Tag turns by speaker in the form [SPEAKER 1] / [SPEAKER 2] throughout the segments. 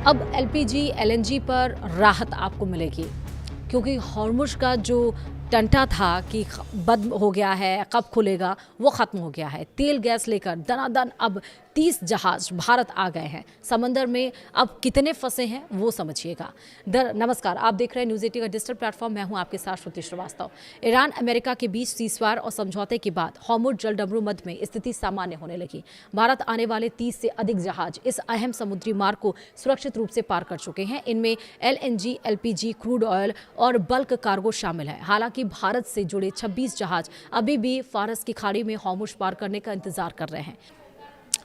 [SPEAKER 1] अब LPG, LNG पर राहत आपको मिलेगी क्योंकि हॉर्मुज़ का जो टंटा था कि बंद हो गया है, कब खुलेगा, वो ख़त्म हो गया है। तेल गैस लेकर दनादन अब 30 जहाज़ भारत आ गए हैं। समंदर में अब कितने फंसे हैं वो समझिएगा। नमस्कार, आप देख रहे हैं न्यूज़ 18 का डिजिटल प्लेटफॉर्म। मैं हूं आपके साथ श्रुति श्रीवास्तव। ईरान अमेरिका के बीच सीज़फायर और समझौते के बाद हॉर्मुज़ जलडमरू मध्य में स्थिति सामान्य होने लगी। भारत आने वाले 30 से अधिक जहाज इस अहम समुद्री मार्ग को सुरक्षित रूप से पार कर चुके हैं। इनमें एलएनजी, एलपीजी, क्रूड ऑयल और बल्क कार्गो शामिल है। हालांकि भारत से जुड़े 26 जहाज अभी भी फारस की खाड़ी में हॉर्मुज़ पार करने का इंतजार कर रहे हैं।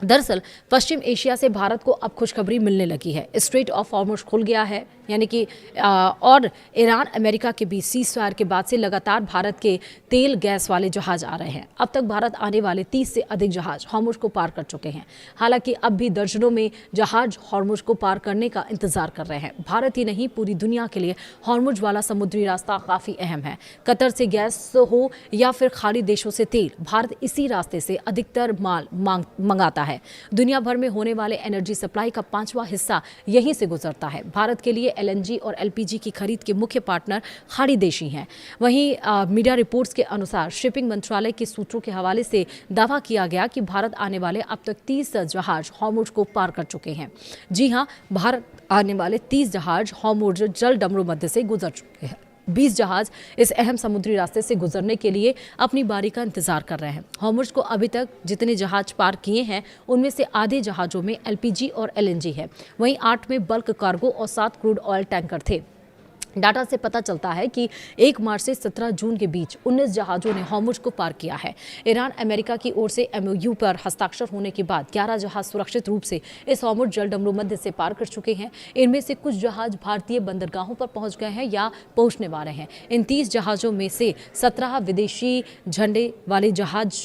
[SPEAKER 1] दरअसल पश्चिम एशिया से भारत को अब खुशखबरी मिलने लगी है। स्ट्रेट ऑफ हॉर्मुज़ खुल गया है, यानी कि और ईरान अमेरिका के बीच सीज़फायर के बाद से लगातार भारत के तेल गैस वाले जहाज आ रहे हैं। अब तक भारत आने वाले 30 से अधिक जहाज हॉर्मुज़ को पार कर चुके हैं। हालांकि अब भी दर्जनों में जहाज हॉर्मुज़ को पार करने का इंतजार कर रहे हैं। भारत ही नहीं, पूरी दुनिया के लिए हॉर्मुज़ वाला समुद्री रास्ता काफ़ी अहम है। कतर से गैस हो या फिर खाड़ी देशों से तेल, भारत इसी रास्ते से अधिकतर माल मंगाता है। दुनिया भर में होने वाले एनर्जी सप्लाई का 5वां हिस्सा यहीं से गुजरता है। भारत के लिए एलएनजी और एलपीजी की खरीद के मुख्य पार्टनर खाड़ी देश ही हैं। वहीं मीडिया रिपोर्ट्स के अनुसार शिपिंग मंत्रालय के सूत्रों के हवाले से दावा किया गया कि भारत आने वाले अब तक 30 जहाज हॉर्मुज़ को पार कर चुके हैं। जी हां, भारत आने वाले 30 जहाज हॉर्मुज़ जलडमरू मध्य से गुजर चुके हैं। 20 जहाज इस अहम समुद्री रास्ते से गुजरने के लिए अपनी बारी का इंतजार कर रहे हैं। हॉर्मुज़ को अभी तक जितने जहाज पार किए हैं उनमें से आधे जहाज़ों में एलपीजी और एलएनजी है। वहीं 8 में बल्क कार्गो और 7 क्रूड ऑयल टैंकर थे। डाटा से पता चलता है कि 1 मार्च से 17 जून के बीच 19 जहाज़ों ने हॉर्मुज़ को पार किया है। ईरान अमेरिका की ओर से एमओयू पर हस्ताक्षर होने के बाद 11 जहाज़ सुरक्षित रूप से इस हॉर्मुज़ जलडमरू मध्य से पार कर चुके हैं। इनमें से कुछ जहाज़ भारतीय बंदरगाहों पर पहुंच गए हैं या पहुंचने वाले हैं। इन 30 जहाज़ों में से 17 विदेशी झंडे वाले जहाज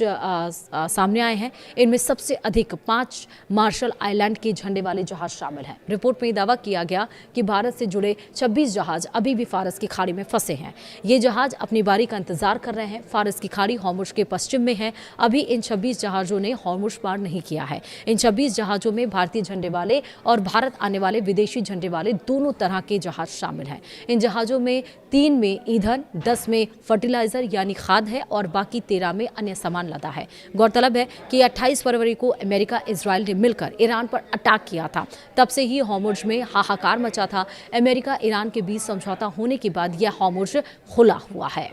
[SPEAKER 1] सामने आए हैं। इनमें सबसे अधिक 5 मार्शल आइलैंड के झंडे वाले जहाज शामिल हैं। रिपोर्ट में दावा किया गया कि भारत से जुड़े 26 जहाज अभी भी फारस की खाड़ी में फंसे हैं। ये जहाज अपनी बारी का इंतजार कर रहे हैं। फारस की खाड़ी हॉर्मुज़ के पश्चिम में है। अभी इन 26 जहाज़ों ने हॉर्मुज़ पार नहीं किया है। इन 26 जहाज़ों में भारतीय झंडे वाले और भारत आने वाले विदेशी झंडे वाले दोनों तरह के जहाज शामिल हैं। इन जहाज़ों में 3 में ईंधन, 10 में फर्टिलाइजर यानी खाद है और बाकी 13 में अन्य सामान लदा है। गौरतलब है कि 28 फरवरी को अमेरिका इजराइल ने मिलकर ईरान पर अटैक किया था। तब से ही हॉर्मुज़ में हाहाकार मचा था। अमेरिका ईरान के बीच समझौता होने के बाद यह हॉर्मुज़ खुला हुआ है।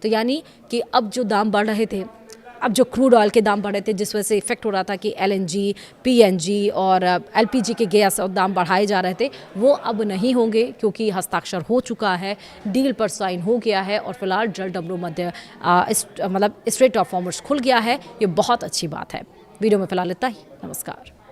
[SPEAKER 1] तो यानी कि अब जो दाम बढ़ रहे थे, अब जो क्रूड ऑयल के दाम बढ़ रहे थे, जिस वजह से इफेक्ट हो रहा था कि एलएनजी, पीएनजी और एलपीजी के गैस और दाम बढ़ाए जा रहे थे, वो अब नहीं होंगे क्योंकि हस्ताक्षर हो चुका है, डील पर साइन हो गया है और फिलहाल जलडमरू मध्य मतलब स्ट्रेट ऑफ हॉर्मुज़ खुल गया है। ये बहुत अच्छी बात है। वीडियो में फिलहाल इतना ही। नमस्कार।